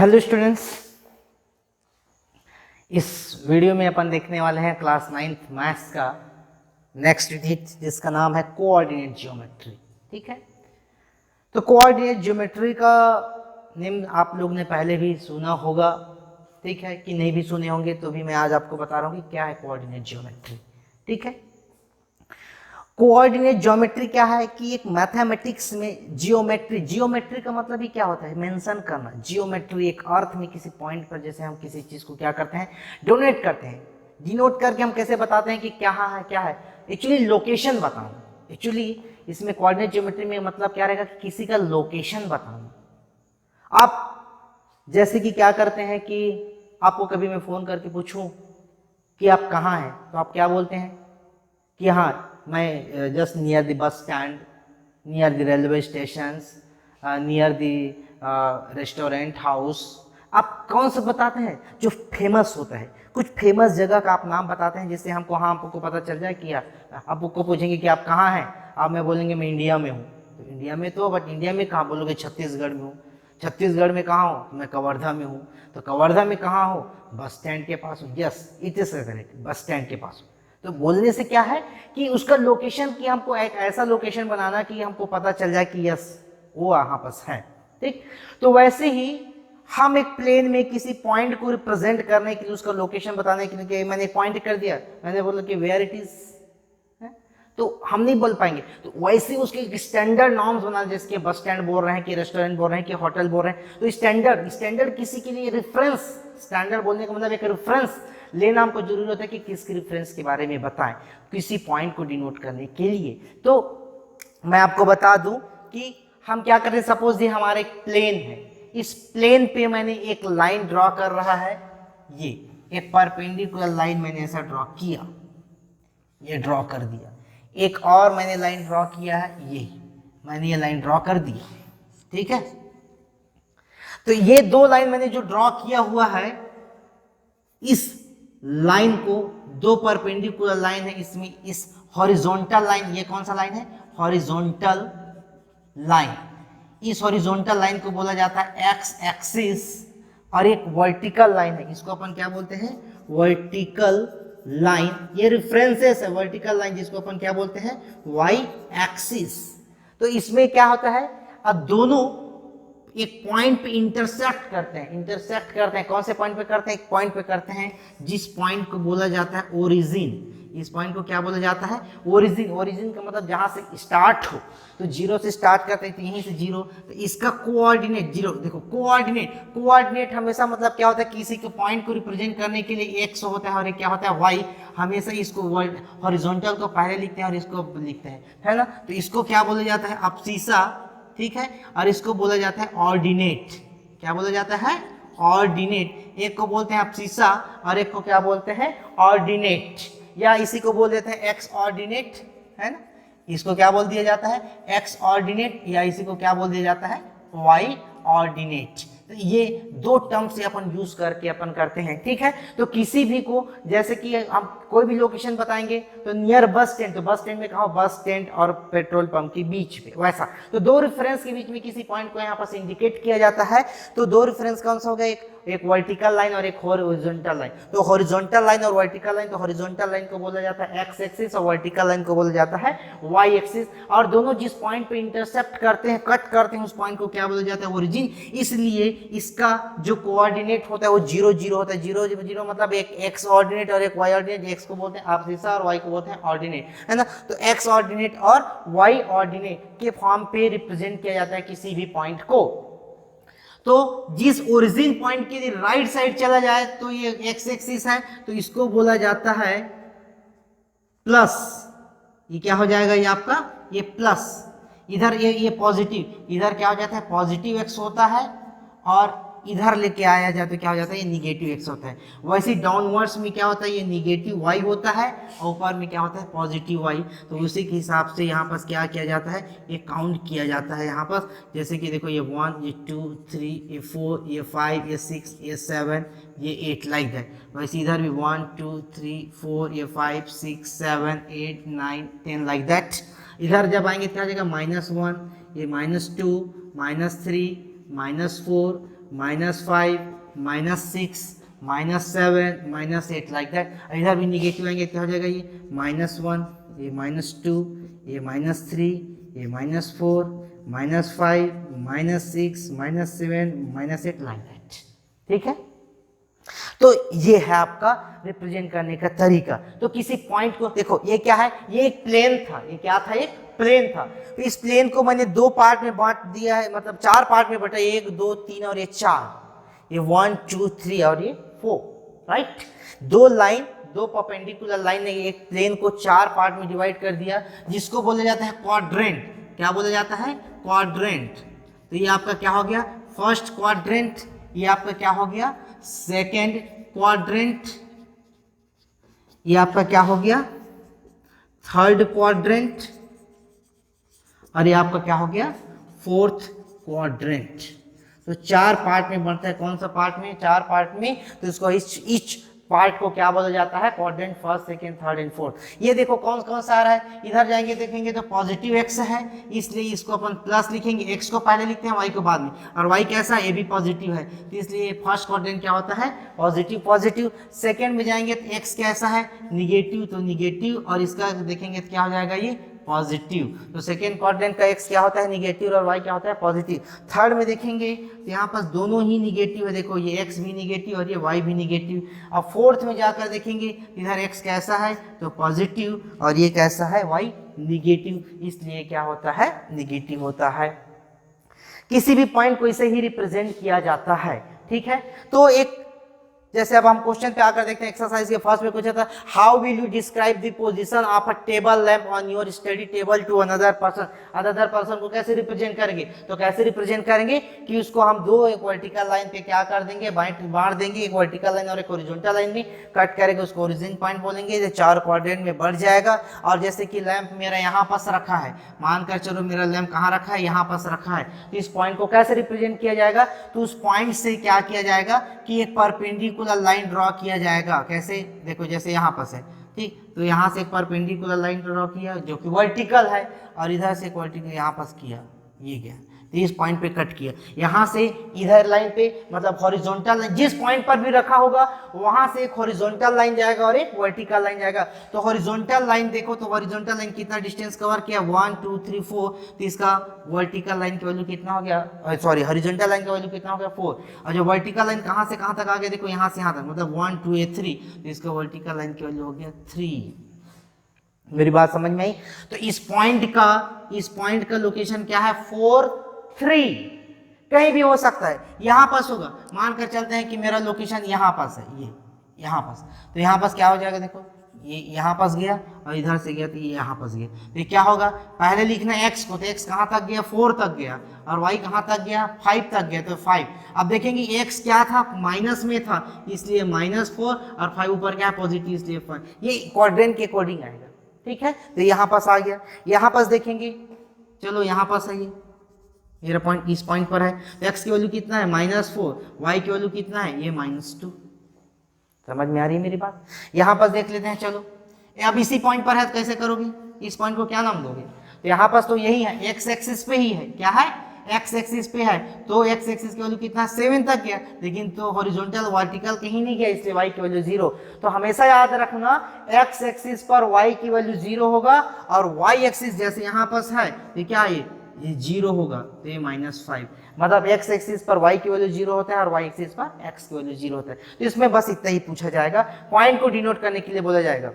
Hello students, इस video में अपन देखने वाले हैं क्लास 9th मैथ्स का नेक्स्ट यूनिट जिसका नाम है कोऑर्डिनेट ज्योमेट्री। ठीक है, तो कोऑर्डिनेट ज्योमेट्री का निम्न आप लोग ने पहले भी सुना होगा, ठीक है, कि नहीं भी सुने होंगे तो भी मैं आज आपको बता रहा हूँ कि क्या है कोऑर्डिनेट ज्योमेट्री। ठीक है, कोऑर्डिनेट ज्योमेट्री क्या है कि एक मैथमेटिक्स में जियोमेट्री का मतलब ही क्या होता है, मेंशन करना। जियोमेट्री एक अर्थ में किसी पॉइंट पर जैसे हम किसी चीज को क्या करते हैं, डोनेट करते हैं, डिनोट करके हम कैसे बताते हैं कि क्या है एक्चुअली लोकेशन बताना। एक्चुअली इसमें कोऑर्डिनेट ज्योमेट्री में मतलब क्या रहेगा कि किसी का लोकेशन बताना। आप जैसे कि क्या करते हैं कि आपको कभी मैं फोन करके पूछूं कि आप कहाँ हैं, तो आप क्या बोलते हैं कि हाँ मैं just near the bus stand, near the railway station, near the restaurant house. आप कौन सा बताते हैं जो फेमस होता है, कुछ फेमस जगह का आप नाम बताते हैं जिससे हमको हाँ आपको पता चल जाए कि आपको पूछेंगे कि आप कहाँ हैं, आप मैं बोलेंगे मैं इंडिया में हूँ, तो इंडिया में तो बट इंडिया में कहाँ बोलोगे, छत्तीसगढ़ में हूँ। छत्तीसगढ़ में कहाँ हो, मैं कवर्धा में हूँ, तो कवर्धा में कहाँ हो, बस स्टैंड के पास हूँ। Yes, it is correct, bus stand के पास हूँ। तो बोलने से क्या है कि उसका लोकेशन की हमको एक ऐसा लोकेशन बनाना कि हमको पता चल जाए कि यस वो वहां पास है। ठीक, तो वैसे ही हम एक प्लेन में किसी पॉइंट को रिप्रेजेंट करने के लिए, उसका लोकेशन बताने के लिए मैंने पॉइंट कर दिया, मैंने बोला कि वेयर इट इज, तो हम नहीं बोल पाएंगे। तो वैसे उसके स्टैंडर्ड नॉर्म्स बना, जैसे बस स्टैंड बोल रहे हैं कि रेस्टोरेंट बोल रहे हैं कि होटल बोल रहे हैं, तो स्टैंडर्ड किसी के लिए रेफरेंस, स्टैंडर्ड बोलने का मतलब एक रेफरेंस लेना हमको जरूरत है कि किसके रेफरेंस के बारे में बताएं किसी पॉइंट को डिनोट करने के लिए। तो मैं आपको बता दूं कि हम क्या करें, सपोज ये हमारा एक प्लेन है, इस प्लेन पे मैंने एक लाइन ड्रॉ कर रहा है, ये एक परपेंडिकुलर लाइन मैंने ऐसा ड्रॉ किया, ये ड्रॉ कर दिया। एक और मैंने लाइन ड्रॉ किया है, ये मैंने ये लाइन ड्रॉ कर दिया। ठीक है, तो ये दो लाइन मैंने जो ड्रॉ किया हुआ है, इस लाइन को, दो परपेंडिकुलर लाइन है, इसमें इस हॉरिजॉन्टल लाइन, ये कौन सा लाइन है, हॉरिजॉन्टल लाइन, इस हॉरिजॉन्टल लाइन को बोला जाता है एक्स एक्सिस, और एक वर्टिकल लाइन है, इसको अपन क्या बोलते हैं, वर्टिकल लाइन। ये रेफरेंसेस है, वर्टिकल लाइन जिसको अपन क्या बोलते हैं, वाई एक्सिस। तो इसमें क्या होता है, अब दोनों एक पॉइंट पे इंटरसेक्ट करते हैं। कौन से पॉइंट पे करते हैं, एक पॉइंट पे करते हैं जिस पॉइंट को बोला जाता है ओरिजिन। इस पॉइंट को क्या बोला जाता है, ओरिजिन का मतलब जहां से स्टार्ट हो, तो जीरो से स्टार्ट करते हैं, तो यहीं से जीरो, तो इसका कोऑर्डिनेट जीरो। देखो कोऑर्डिनेट हमेशा मतलब क्या होता है, किसी के पॉइंट को रिप्रेजेंट करने के लिए एक्स होता है और एक क्या होता है, वाई। हमेशा इसको हॉरिजॉन्टल को पहले लिखते हैं और इसको लिखते हैं, है ना। तो इसको क्या बोला जाता है, अब्सिसा, ठीक है, और इसको बोला जाता है ऑर्डिनेट। क्या बोला जाता है, ऑर्डिनेट। एक को बोलते हैं अब्सिसा और एक को क्या बोलते हैं, ऑर्डिनेट, या इसी को बोल देते हैं एक्स ऑर्डिनेट, है ना। इसको क्या बोल दिया जाता है, एक्स ऑर्डिनेट, या इसी को क्या बोल दिया जाता है, वाई ऑर्डिनेट। तो ये दो टर्म से अपन यूज करके अपन करते हैं। ठीक है, तो किसी भी को, जैसे कि हम कोई भी लोकेशन बताएंगे तो नियर बस स्टैंड, तो बस स्टैंड में कहा, बस स्टैंड और पेट्रोल पंप के बीच पे, वैसा। तो दो रेफरेंस के बीच में किसी पॉइंट को यहाँ पास इंडिकेट किया जाता है, तो दो रेफरेंस कौन सा हो गया, एक वर्टिकल लाइन और एक हॉरिजॉन्टल लाइन। तो हॉरिजॉन्टल लाइन और वर्टिकल लाइन, तो हॉरिजॉन्टल लाइन को बोला जाता है एक्स एक्सिस और वर्टिकल लाइन को बोला जाता है वाई एक्सिस। और दोनों जिस पॉइंट पे इंटरसेप्ट करते हैं, कट करते हैं, उस पॉइंट को क्या बोला जाता है, ओरिजिन। इसलिए इसका जो कोऑर्डिनेट होता है वो जीरो जीरो होता है। जीरो जीरो मतलब एक एक्स ऑर्डिनेट और एक वाई ऑर्डिनेट। एक्स को बोलते हैं अब्सिसा और वाई को बोलते हैं ऑर्डिनेट, है ना। तो एक्स ऑर्डिनेट और वाई ऑर्डिनेट के फॉर्म पे रिप्रेजेंट किया जाता है किसी भी पॉइंट को। तो जिस ओरिजिन पॉइंट के लिए राइट साइड चला जाए तो ये एक्स एक्सिस है, तो इसको बोला जाता है प्लस। ये क्या हो जाएगा, ये आपका ये प्लस, इधर ये पॉजिटिव, इधर क्या हो जाता है, पॉजिटिव एक्स होता है, और इधर लेके आया जाए तो क्या हो जाता है, ये निगेटिव एक्स होता है। वैसे डाउनवर्ड्स में क्या होता है, ये निगेटिव वाई होता है, और ऊपर में क्या होता है, पॉजिटिव वाई। तो उसी के हिसाब से यहाँ पर क्या किया जाता है, ये काउंट किया जाता है यहाँ पर। जैसे कि देखो, ये 1, ये 2, 3, ये 4, ये 5, ये 6, ये 7, ये 8, लाइक दैट। वैसे इधर भी 1, 2, 3, 4, ये 5, 6, 7, 8, 9, 10, लाइक दैट। इधर जब आएंगे क्या हो जाएगा, -1, ये -2, -3, -4, -5, -6, -7, -8 लाइक दैट। इधर भी निगेटिव आएंगे, क्या हो जाएगा ये -1, ये -2, ये -3, ये -4, -5, -6, -7, -8 लाइक दैट। ठीक है, तो ये है आपका रिप्रेजेंट करने का तरीका। तो किसी पॉइंट को देखो, ये क्या है, ये एक प्लेन था, ये क्या था, एक प्लेन था। तो इस प्लेन को मैंने दो पार्ट में बांट दिया है, मतलब चार पार्ट में बटा, 1 2 3 और ये 4, ये 1 2 3 और ये 4, राइट। दो लाइन, दो परपेंडिकुलर लाइन ने एक प्लेन को चार पार्ट में डिवाइड कर दिया, जिसको बोला जाता है क्वाड्रेंट। क्या बोला जाता है, क्वाड्रेंट। तो ये आपका क्या हो गया, फर्स्ट क्वाड्रेंट, ये आपका क्या हो गया, सेकेंड क्वाड्रेंट, ये आपका क्या हो गया, थर्ड क्वाड्रेंट, और ये आपका क्या हो गया, फोर्थ क्वाड्रेंट। तो चार पार्ट में बनता है, कौन सा पार्ट में, चार पार्ट में। तो इसको ईच पार्ट को क्या बोला जाता है, quadrant, first second third and fourth. ये देखो कौन कौन सा आ रहा है, इधर जाएंगे देखेंगे तो पॉजिटिव एक्स है, इसलिए इसको अपन प्लस लिखेंगे, एक्स को पहले लिखते हैं, वाई को बाद में, और वाई कैसा है, ये भी पॉजिटिव है, तो इसलिए फर्स्ट क्वाड्रेंट क्या होता है, पॉजिटिव पॉजिटिव। सेकंड में जाएंगे तो एक्स कैसा है, निगेटिव, तो निगेटिव, और इसका देखेंगे तो क्या हो जाएगा, ये पॉजिटिव। तो सेकेंड क्वाड्रेंट का एक्स क्या होता है, निगेटिव, और वाई क्या होता है, पॉजिटिव। थर्ड में देखेंगे तो यहाँ पर दोनों ही निगेटिव है, देखो ये एक्स भी निगेटिव और ये वाई भी निगेटिव। अब फोर्थ में जाकर देखेंगे इधर एक्स कैसा है, तो पॉजिटिव, और ये कैसा है, वाई निगेटिव, इसलिए क्या होता है, निगेटिव होता है। किसी भी पॉइंट को इसे ही रिप्रेजेंट किया जाता है, ठीक है। तो एक जैसे अब हम क्वेश्चन पे आकर देखते हैं, एक्सरसाइज के फर्स्ट में पूछा था, how will you describe the position of a table lamp on your study table to another person. Another person को कैसे रिप्रेजेंट करेंगे, तो कैसे रिप्रेजेंट करेंगे कि उसको हम दो, एक वर्टिकल लाइन पे क्या कर देंगे, बांट देंगे, एक वर्टिकल लाइन और एक हॉरिजॉन्टल लाइन में कट करेंगे, उसको ओरिजिन पॉइंट बोलेंगे, ये चार क्वाड्रेंट में बढ़ जाएगा। और जैसे कि लैंप मेरा यहाँ पास रखा है, मानकर चलो मेरा लैंप कहाँ रखा है, यहाँ पास रखा है, तो इस पॉइंट को कैसे रिप्रेजेंट किया जाएगा, तो उस पॉइंट से क्या किया जाएगा कि एक परपेंडिकुलर लाइन ड्रॉ किया जाएगा। कैसे, देखो जैसे यहाँ पास है, ठीक, तो यहाँ से एक परपेंडिकुलर लाइन ड्रॉ किया जो कि वर्टिकल है, और इधर से एक वर्टिकल यहाँ पास किया, ये गया, तो इस पॉइंट पे कट किया, यहाँ से इधर लाइन पे, मतलब हॉरिजॉन्टल लाइन जिस पॉइंट पर भी रखा होगा वहां से एक हॉरिजॉन्टल लाइन जाएगा और एक वर्टिकल लाइन जाएगा। तो हॉरिजॉन्टल लाइन देखो, तो हॉरिजॉन्टल लाइन कितना डिस्टेंस कवर किया, 1 2 3 4, तो इसका वर्टिकल लाइन की वैल्यू कितना हो गया, सॉरी हॉरिजॉन्टल लाइन का वैल्यू कितना हो गया, 4। और जो वर्टिकल लाइन कहाँ से कहाँ तक आ गया, देखो यहाँ से यहाँ तक, मतलब 1 2 3, तो इसका वर्टिकल लाइन की वैल्यू हो गया 3। मेरी बात समझ में आई। तो इस पॉइंट का लोकेशन क्या है, 4 3, कहीं भी हो सकता है, यहां पास होगा, मानकर चलते हैं कि मेरा लोकेशन यहां पास है, ये यहां पास, तो यहां पास क्या हो जाएगा, देखो ये यहां पास गया और इधर से गया तो ये यहां पास गया, तो ये क्या होगा, पहले लिखना है एक्स को, तो एक्स कहां तक गया, 4 तक गया, और वाई कहां तक गया, 5 तक गया, तो 5। अब देखेंगे एक्स क्या था, माइनस में था, इसलिए -4, और 5 ऊपर क्या है, पॉजिटिव, इसलिए 5। ये क्वाड्रेंट के अकॉर्डिंग आएगा, ठीक है। तो यहाँ पास आ गया, यहाँ पास देखेंगे, चलो यहाँ पास है, ये मेरा पॉइंट इस पॉइंट पर है, तो एक्स की वैल्यू कितना है, -4, वाई की वैल्यू कितना है, ये -2। समझ में आ रही है मेरी बात। यहाँ पर देख लेते हैं, चलो अब इसी पॉइंट पर है तो कैसे करोगे, इस पॉइंट को क्या नाम दोगे, तो यहाँ पास तो यही है, एक्स एक्सिस पे ही है, क्या है, एक्स एक्सिस पे है, तो एक्स एक्सिस की वैल्यू कितना, 7 तक गया, लेकिन तो हॉरिजॉन्टल वर्टिकल कहीं नहीं गया, इसलिए वाई की वैल्यू 0। तो हमेशा याद रखना, एक्स एक्सिस पर वाई की वैल्यू 0 होगा, और वाई एक्सिस जैसे यहाँ पास है, तो क्या है, ये 0 होगा, तो ये -5, मतलब एक्स एक्सिस पर y की वैल्यू 0 होता है और y एक्सिस पर x की वैल्यू 0 होता है। तो इसमें बस इतना ही पूछा जाएगा, पॉइंट को डिनोट करने के लिए बोला जाएगा।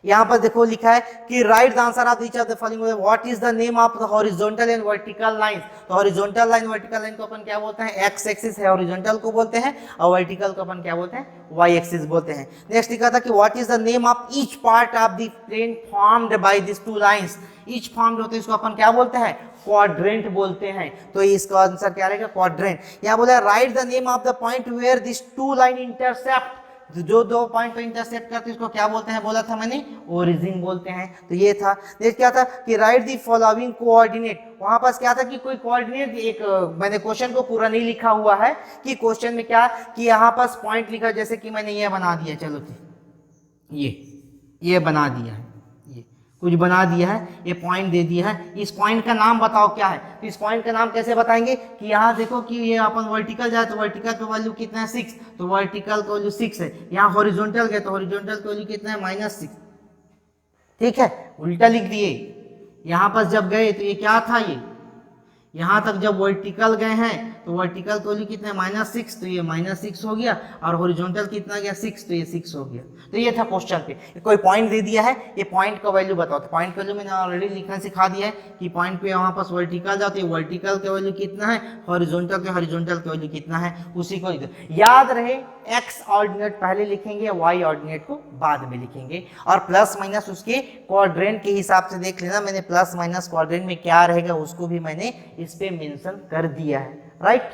यहाँ पर देखो लिखा है कि right the answer of each of the following, what is the name of the horizontal and vertical lines. तो हॉरिजॉन्टल लाइन वर्टिकल लाइन को अपन क्या बोलते हैं, एक्स एक्सिस है, हॉरिजॉन्टल को बोलते हैं, और वर्टिकल को अपन क्या बोलते हैं, वाई एक्सिस बोलते हैं। नेक्स्ट लिखा था कि what is the name of each part of the plane formed by this two lines. Each formed होते हैं, इसको अपन क्या बोलते हैं, क्वाड्रेंट बोलते हैं। तो इसका आंसर क्या रहेगा, क्वाड्रेंट। यहाँ बोला write the name of the point where this two line intercept, जो दो पॉइंट पर इंटरसेक्ट करते हैं इसको क्या बोलते हैं, बोला था मैंने, ओरिजिन बोलते हैं। तो ये था। नेक्स्ट क्या था कि राइट द फॉलोइंग कोऑर्डिनेट। वहां पास क्या था कि कोई कोऑर्डिनेट, एक मैंने क्वेश्चन को पूरा नहीं लिखा हुआ है कि क्वेश्चन में क्या कि यहाँ पास पॉइंट लिखा, जैसे कि मैंने ये बना दिया, चलो ये बना दिया है, ये कुछ बना दिया है, ये पॉइंट दे दिया है, इस पॉइंट का नाम बताओ क्या है। तो इस पॉइंट का नाम कैसे बताएंगे कि यहाँ देखो कि ये अपन वर्टिकल जाए तो वर्टिकल का वैल्यू कितना है 6, तो वर्टिकल का वैल्यू 6 है। यहाँ हॉरिजॉन्टल गए तो हॉरिजॉन्टल का वैल्यू कितना है -6। ठीक है, उल्टा लिख दिए। यहाँ पर जब गए तो ये क्या था, ये यहाँ तक जब वर्टिकल गए हैं तो वर्टिकल का वैल्यू कितना है -6, तो ये -6 हो गया, और हॉरिजॉन्टल कितना गया 6, तो ये 6 हो गया। तो ये था क्वेश्चन पे, कोई पॉइंट दे दिया है, ये पॉइंट का वैल्यू बताओ। तो पॉइंट का वैल्यू मैंने ऑलरेडी लिखना सिखा दिया है कि पॉइंट पे वहाँ पास वर्टिकल जाते हैं, वर्टिकल का वैल्यू कितना है, हॉरिजॉन्टल का वैल्यू कितना है, उसी को याद रहे। एक्स ऑर्डिनेट पहले लिखेंगे, वाई ऑर्डिनेट को बाद में लिखेंगे, और प्लस माइनस उसके क्वाड्रेंट के हिसाब से देख लेना। मैंने प्लस माइनस क्वाड्रेंट में क्या रहेगा उसको भी मैंने इस पे मेंशन कर दिया है, राइट।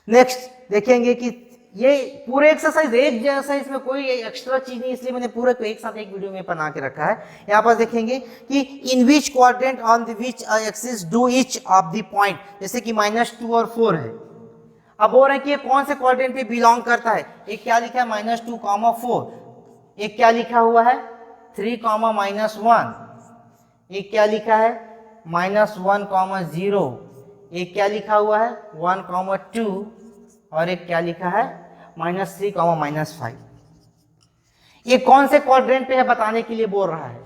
नेक्स्ट देखेंगे कि ये पूरे एक्सरसाइज एक जैसा, इसमें कोई एक्स्ट्रा चीज नहीं, इसलिए मैंने पूरे को एक साथ एक वीडियो में बना के रखा है। यहाँ पर देखेंगे कि in which quadrant on the which axis do each of the point, जैसे कि -2 और 4 है। अब बोल रहे हैं कि ये कौन से क्वाड्रेंट पे बिलोंग करता है। एक क्या लिखा है -2, 4, एक क्या लिखा हुआ है 3, -1, एक क्या लिखा है -1, 0, एक क्या लिखा हुआ है 1, 2, और एक क्या लिखा है -3, -5। ये कौन से क्वाड्रेंट पे है बताने के लिए बोल रहा है।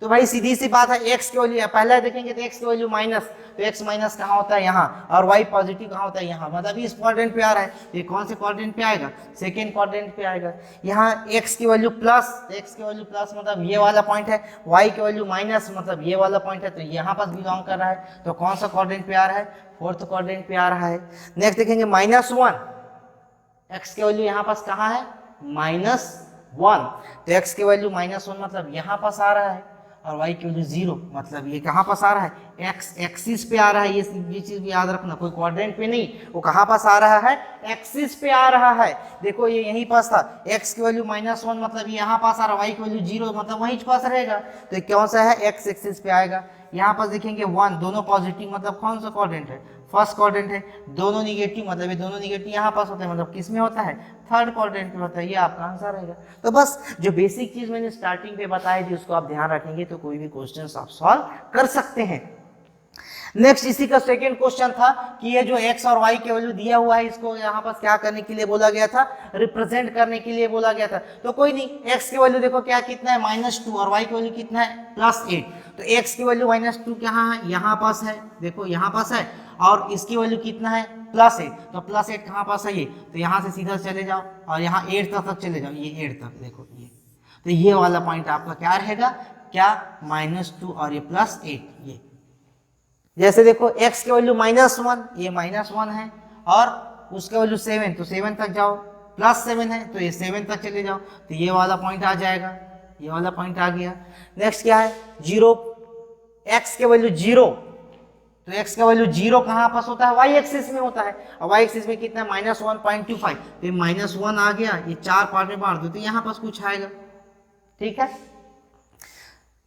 तो भाई सीधी सी बात है, x की वैल्यू पहले देखेंगे तो x की वैल्यू माइनस, तो x माइनस कहाँ होता है यहाँ, और y पॉजिटिव कहाँ होता है यहाँ, मतलब इस क्वाड्रेंट पे आ रहा है। ये कौन से क्वाड्रेंट पे आएगा, सेकेंड क्वाड्रेंट पे आएगा। यहाँ x की वैल्यू प्लस, मतलब ये वाला पॉइंट है, y की वैल्यू माइनस मतलब ये वाला पॉइंट है, तो यहाँ पास बिलोंग कर रहा है। तो कौन सा क्वाड्रेंट पे आ रहा है, फोर्थ क्वाड्रेंट पे आ रहा है। नेक्स्ट देखेंगे -1, x की वैल्यू यहाँ पास कहाँ है -1, तो x की वैल्यू -1 मतलब यहाँ पास आ रहा है, और y की वैल्यू 0 मतलब ये कहाँ पास आ रहा है, x एक्सिस पे आ रहा है। ये चीज भी याद रखना, कोई क्वाड्रेंट पे नहीं, वो कहाँ पास आ रहा है, एक्सिस पे आ रहा है। देखो ये यहीं पास था, x की वैल्यू -1 मतलब ये यहाँ पास आ रहा है, y की वैल्यू 0 मतलब वहीं पास रहेगा। तो कौन सा है, x एक्सिस पे आएगा। यहाँ पास देखेंगे 1, दोनों पॉजिटिव मतलब कौन सा क्वाड्रेंट है, फर्स्ट क्वाड्रेंट है। दोनों निगेटिव मतलब ये दोनों निगेटिव यहाँ पास होते हैं, मतलब किस में होता है, थर्ड क्वाड्रेंट में होता है। ये आपका आंसर रहेगा। तो बस जो बेसिक चीज मैंने स्टार्टिंग पे बताई थी उसको आप ध्यान रखेंगे तो कोई भी क्वेश्चन आप सॉल्व कर सकते हैं। नेक्स्ट इसी का सेकेंड क्वेश्चन था कि ये जो x और y के वैल्यू दिया हुआ है, इसको यहाँ पास क्या करने के लिए बोला गया था, रिप्रेजेंट करने के लिए बोला गया था। तो कोई नहीं, x की वैल्यू देखो क्या कितना है -2, और y की वैल्यू कितना है +8। तो x की वैल्यू -2 कहाँ है, यहाँ पास है, देखो यहाँ पास है, और इसकी वैल्यू कितना है +8, तो +8 कहाँ पास है ये, तो यहाँ से सीधा चले जाओ और यहाँ 8 तक चले जाओ, ये 8 तक देखो ये, तो ये वाला पॉइंट आपका क्या रहेगा, क्या -2 और ये +8। ये जैसे देखो x की वैल्यू -1, ये -1 है, और उसका वैल्यू 7, तो 7 तक जाओ, +7 है तो ये 7 तक चले जाओ, तो ये वाला पॉइंट आ जाएगा, ये वाला पॉइंट आ गया। नेक्स्ट क्या है 0, x की वैल्यू 0, तो x का वैल्यू 0 कहाँ पास होता है, y एक्सिस में होता है, और y एक्सिस में कितना है -1.25, तो -1 आ गया, ये 4 पार्ट में बांट दो तो यहाँ पास कुछ आएगा। ठीक है,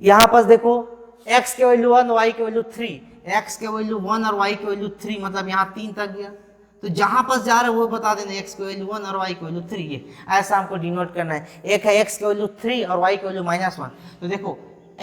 यहाँ पास देखो x के वैल्यू 1, y के वैल्यू 3, x के वैल्यू 1 और y के वैल्यू 3 मतलब यहाँ 3 तक गया। तो जहां पास जा रहा है वो बता देना, x की वैल्यू 1 और y की वैल्यू 3, ये ऐसा हमको डिनोट करना है। एक है x की वैल्यू 3 और y की वैल्यू -1, तो देखो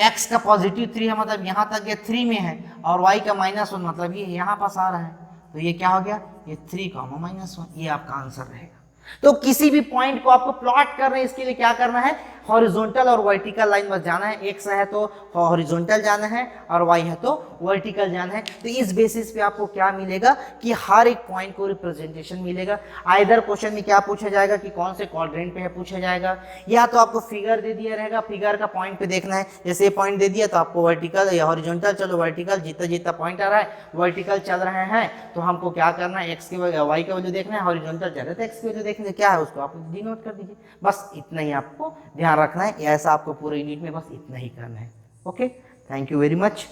x का पॉजिटिव 3 है मतलब यहाँ तक ये 3 में है, और y का -1 मतलब ये यहाँ पास आ रहा है, तो ये क्या हो गया, ये 3, -1, ये आपका आंसर रहेगा। तो किसी भी पॉइंट को आपको प्लॉट करना है, इसके लिए क्या करना है, हॉरिजॉन्टल और वर्टिकल लाइन बस जाना है। x है तो हॉरिजॉन्टल जाना है और y है तो वर्टिकल जाना है। तो इस बेसिस पे आपको क्या मिलेगा कि हर एक पॉइंट को रिप्रेजेंटेशन मिलेगा। आइदर क्वेश्चन में क्या पूछा जाएगा कि कौन से क्वाड्रेंट पे है पूछा जाएगा, या तो आपको फिगर दे दिया रहेगा, फिगर का पॉइंट पे देखना है। जैसे ये पॉइंट दे दिया तो आपको वर्टिकल या हॉरिजॉन्टल, चलो वर्टिकल, जितना जितना पॉइंट आ रहा है वर्टिकल चल रहे हैं, तो हमको क्या करना है, x की y का वैल्यू देखना है, हॉरिजॉन्टल चल रहा है तो x की वैल्यू देखना है, क्या है उसको आप डिनोट कर दीजिए। बस इतना ही आपको ध्यान रखना है, ऐसा आपको पूरे यूनिट में बस इतना ही करना है। Okay, thank you very much.